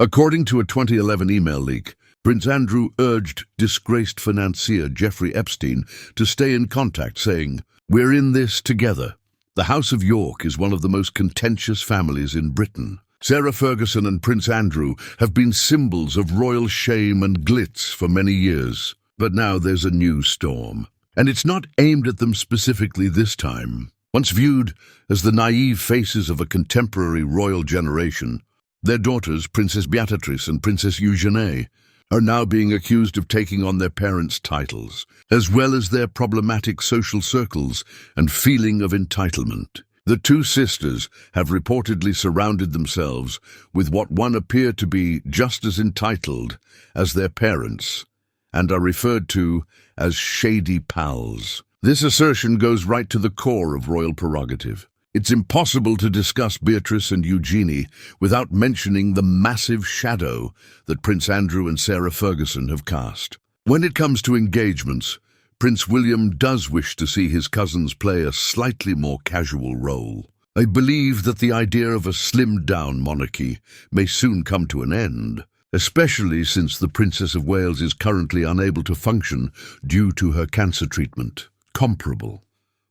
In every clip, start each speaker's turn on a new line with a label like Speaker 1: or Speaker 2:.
Speaker 1: According to a 2011 email leak, Prince Andrew urged disgraced financier Jeffrey Epstein to stay in contact, saying, "We're in this together." The House of York is one of the most contentious families in Britain. Sarah Ferguson and Prince Andrew have been symbols of royal shame and glitz for many years. But now there's a new storm. And it's not aimed at them specifically this time. Once viewed as the naive faces of a contemporary royal generation, their daughters, Princess Beatrice and Princess Eugenie, are now being accused of taking on their parents' titles, as well as their problematic social circles and feeling of entitlement. The two sisters have reportedly surrounded themselves with what one appear to be just as entitled as their parents, and are referred to as shady pals. This assertion goes right to the core of royal prerogative. It's impossible to discuss Beatrice and Eugenie without mentioning the massive shadow that Prince Andrew and Sarah Ferguson have cast. When it comes to engagements, Prince William does wish to see his cousins play a slightly more casual role. I believe that the idea of a slimmed-down monarchy may soon come to an end, especially since the Princess of Wales is currently unable to function due to her cancer treatment. Comparable.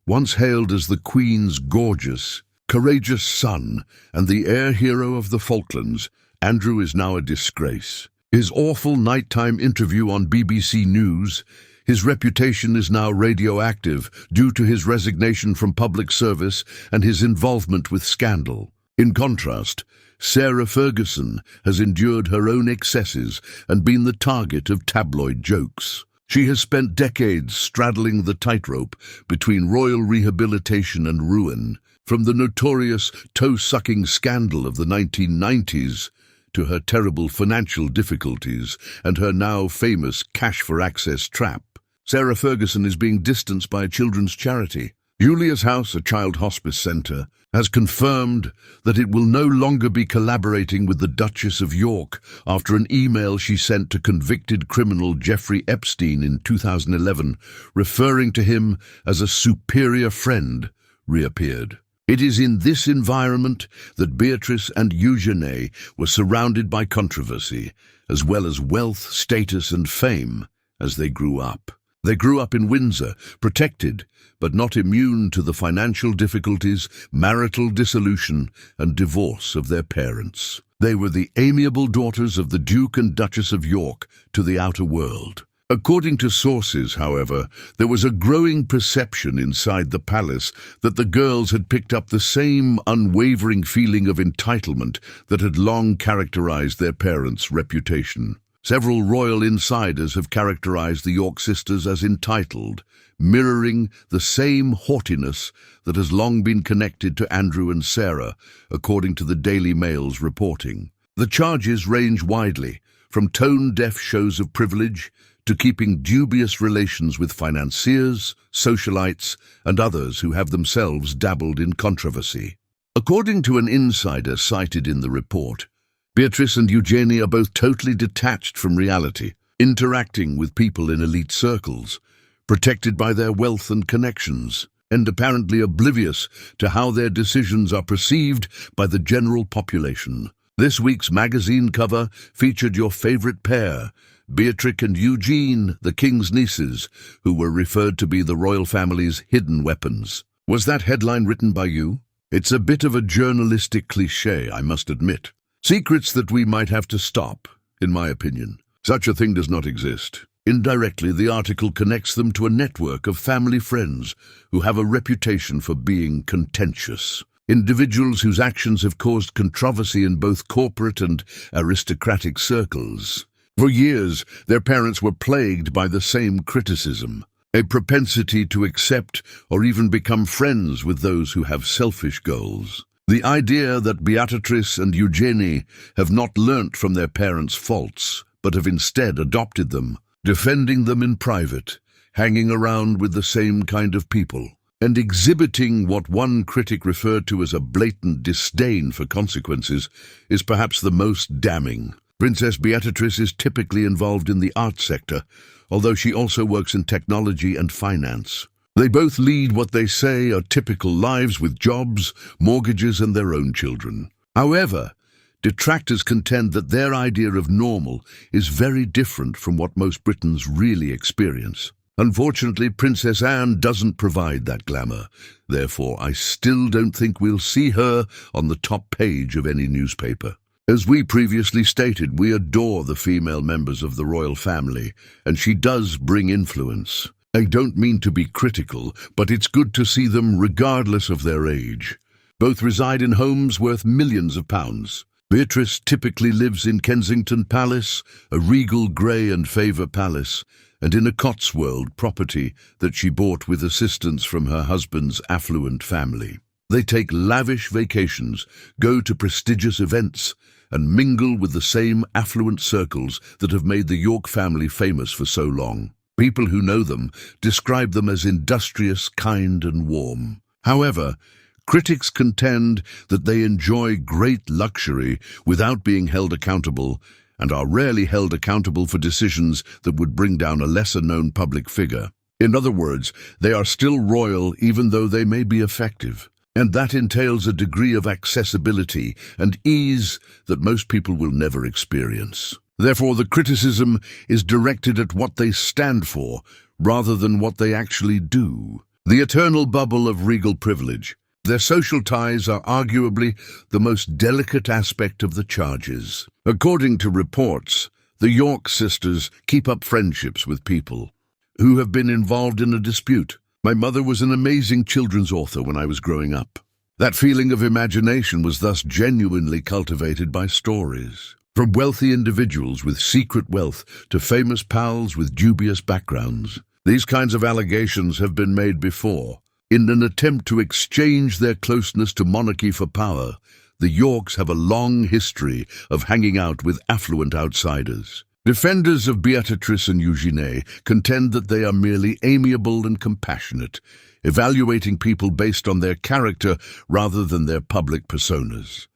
Speaker 1: Once hailed as the Queen's gorgeous, courageous son and the air hero of the Falklands, Andrew is now a disgrace. His awful nighttime interview on BBC News, his reputation is now radioactive due to his resignation from public service and his involvement with scandal. In contrast, Sarah Ferguson has endured her own excesses and been the target of tabloid jokes. She has spent decades straddling the tightrope between royal rehabilitation and ruin, from the notorious toe-sucking scandal of the 1990s to her terrible financial difficulties and her now famous cash-for-access trap. Sarah Ferguson is being distanced by a children's charity. Julia's House, a child hospice centre, has confirmed that it will no longer be collaborating with the Duchess of York after an email she sent to convicted criminal Jeffrey Epstein in 2011, referring to him as a superior friend, reappeared. It is in this environment that Beatrice and Eugenie were surrounded by controversy, as well as wealth, status and fame, as they grew up. They grew up in Windsor, protected, but not immune to the financial difficulties, marital dissolution, and divorce of their parents. They were the amiable daughters of the Duke and Duchess of York to the outer world. According to sources, however, there was a growing perception inside the palace that the girls had picked up the same unwavering feeling of entitlement that had long characterized their parents' reputation. Several royal insiders have characterized the York sisters as entitled, mirroring the same haughtiness that has long been connected to Andrew and Sarah, according to the Daily Mail's reporting. The charges range widely, from tone-deaf shows of privilege to keeping dubious relations with financiers, socialites, and others who have themselves dabbled in controversy. According to an insider cited in the report, Beatrice and Eugenie are both totally detached from reality, interacting with people in elite circles, protected by their wealth and connections, and apparently oblivious to how their decisions are perceived by the general population. This week's magazine cover featured your favorite pair, Beatrice and Eugenie, the king's nieces, who were referred to be the royal family's hidden weapons. Was that headline written by you? It's a bit of a journalistic cliché, I must admit. Secrets that we might have to stop, in my opinion. Such a thing does not exist. Indirectly, the article connects them to a network of family friends who have a reputation for being contentious. Individuals whose actions have caused controversy in both corporate and aristocratic circles. For years, their parents were plagued by the same criticism, a propensity to accept or even become friends with those who have selfish goals. The idea that Beatrice and Eugenie have not learnt from their parents' faults, but have instead adopted them, defending them in private, hanging around with the same kind of people, and exhibiting what one critic referred to as a blatant disdain for consequences, is perhaps the most damning. Princess Beatrice is typically involved in the arts sector, although she also works in technology and finance. They both lead what they say are typical lives with jobs, mortgages, and their own children. However, Detractors contend that their idea of normal is very different from what most Britons really experience. Unfortunately, Princess Anne doesn't provide that glamour. Therefore, I still don't think we'll see her on the top page of any newspaper. As we previously stated, we adore the female members of the royal family, and she does bring influence. I don't mean to be critical, but it's good to see them regardless of their age. Both reside in homes worth millions of pounds. Beatrice typically lives in Kensington Palace, a regal grey and favour palace, and in a Cotswold property that she bought with assistance from her husband's affluent family. They take lavish vacations, go to prestigious events, and mingle with the same affluent circles that have made the York family famous for so long. People who know them describe them as industrious, kind and warm. However, critics contend that they enjoy great luxury without being held accountable, and are rarely held accountable for decisions that would bring down a lesser-known public figure. In other words, they are still royal even though they may be effective. And that entails a degree of accessibility and ease that most people will never experience. Therefore, the criticism is directed at what they stand for, rather than what they actually do. The eternal bubble of regal privilege. Their social ties are arguably the most delicate aspect of the charges. According to reports, the York sisters keep up friendships with people who have been involved in a dispute. My mother was an amazing children's author when I was growing up. That feeling of imagination was thus genuinely cultivated by stories. From wealthy individuals with secret wealth to famous pals with dubious backgrounds. These kinds of allegations have been made before. In an attempt to exchange their closeness to monarchy for power, the Yorks have a long history of hanging out with affluent outsiders. Defenders of Beatrice and Eugenie contend that they are merely amiable and compassionate, evaluating people based on their character rather than their public personas.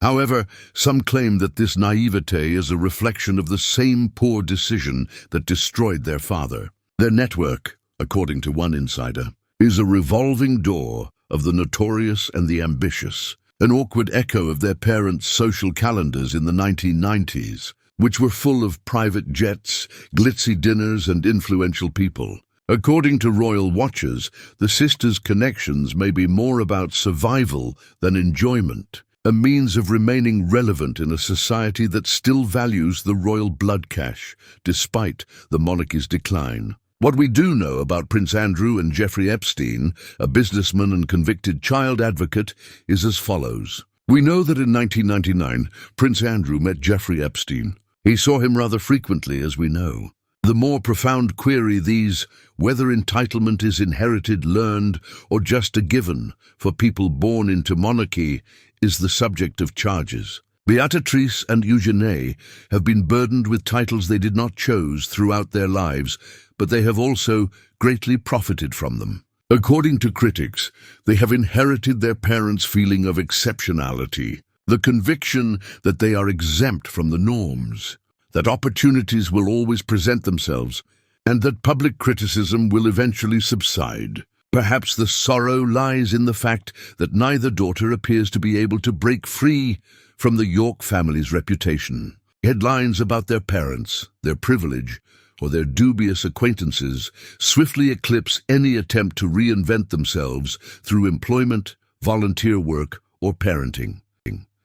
Speaker 1: However, some claim that this naivete is a reflection of the same poor decision that destroyed their father. Their network, according to one insider, is a revolving door of the notorious and the ambitious, an awkward echo of their parents' social calendars in the 1990s, which were full of private jets, glitzy dinners and influential people. According to royal watchers, the sisters' connections may be more about survival than enjoyment, a means of remaining relevant in a society that still values the royal blood cash, despite the monarchy's decline. What we do know about Prince Andrew and Jeffrey Epstein, a businessman and convicted child advocate, is as follows. We know that in 1999, Prince Andrew met Jeffrey Epstein. He saw him rather frequently, as we know. The more profound query these, whether entitlement is inherited, learned, or just a given for people born into monarchy, is the subject of charges. Beatrice and Eugenie have been burdened with titles they did not choose throughout their lives, but they have also greatly profited from them. According to critics, they have inherited their parents' feeling of exceptionality, the conviction that they are exempt from the norms, that opportunities will always present themselves, and that public criticism will eventually subside. Perhaps the sorrow lies in the fact that neither daughter appears to be able to break free from the York family's reputation. Headlines about their parents, their privilege, or their dubious acquaintances swiftly eclipse any attempt to reinvent themselves through employment, volunteer work, or parenting.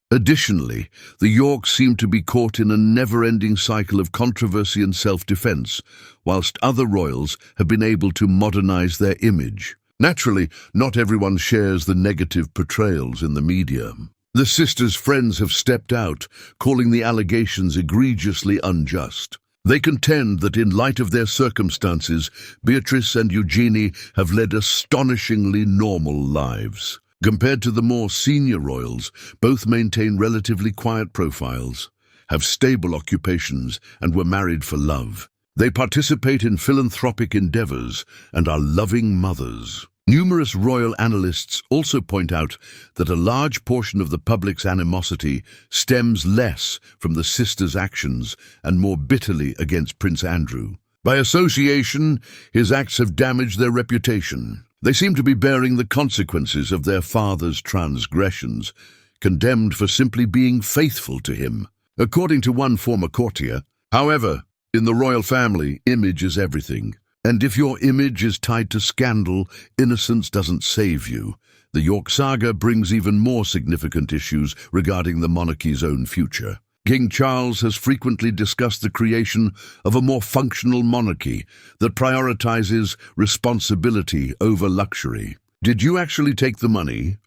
Speaker 1: Additionally, the Yorks seem to be caught in a never-ending cycle of controversy and self-defense, whilst other royals have been able to modernize their image. Naturally, not everyone shares the negative portrayals in the media. The sisters' friends have stepped out, calling the allegations egregiously unjust. They contend that in light of their circumstances, Beatrice and Eugenie have led astonishingly normal lives. Compared to the more senior royals, both maintain relatively quiet profiles, have stable occupations, and were married for love. They participate in philanthropic endeavors and are loving mothers. Numerous royal analysts also point out that a large portion of the public's animosity stems less from the sisters' actions and more bitterly against Prince Andrew. By association, his acts have damaged their reputation. They seem to be bearing the consequences of their father's transgressions, condemned for simply being faithful to him. According to one former courtier, however, in the royal family, image is everything. And if your image is tied to scandal, innocence doesn't save you. The York saga brings even more significant issues regarding the monarchy's own future. King Charles has frequently discussed the creation of a more functional monarchy that prioritizes responsibility over luxury. Did you actually take the money?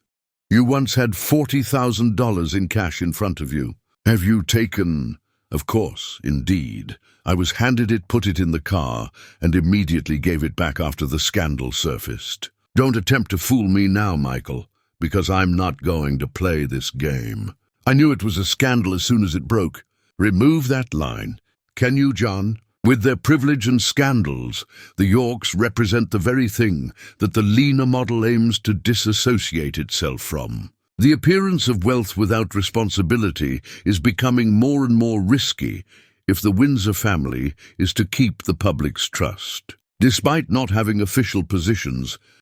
Speaker 1: You once had $40,000 in cash in front of you. Have you taken? Of course, indeed. I was handed it, put it in the car, and immediately gave it back after the scandal surfaced. Don't attempt to fool me now, Michael, because I'm not going to play this game. I knew it was a scandal as soon as it broke. Remove that line. Can you, John? With their privilege and scandals, the Yorks represent the very thing that the leaner model aims to disassociate itself from. The appearance of wealth without responsibility is becoming more and more risky if the Windsor family is to keep the public's trust. Despite not having official positions,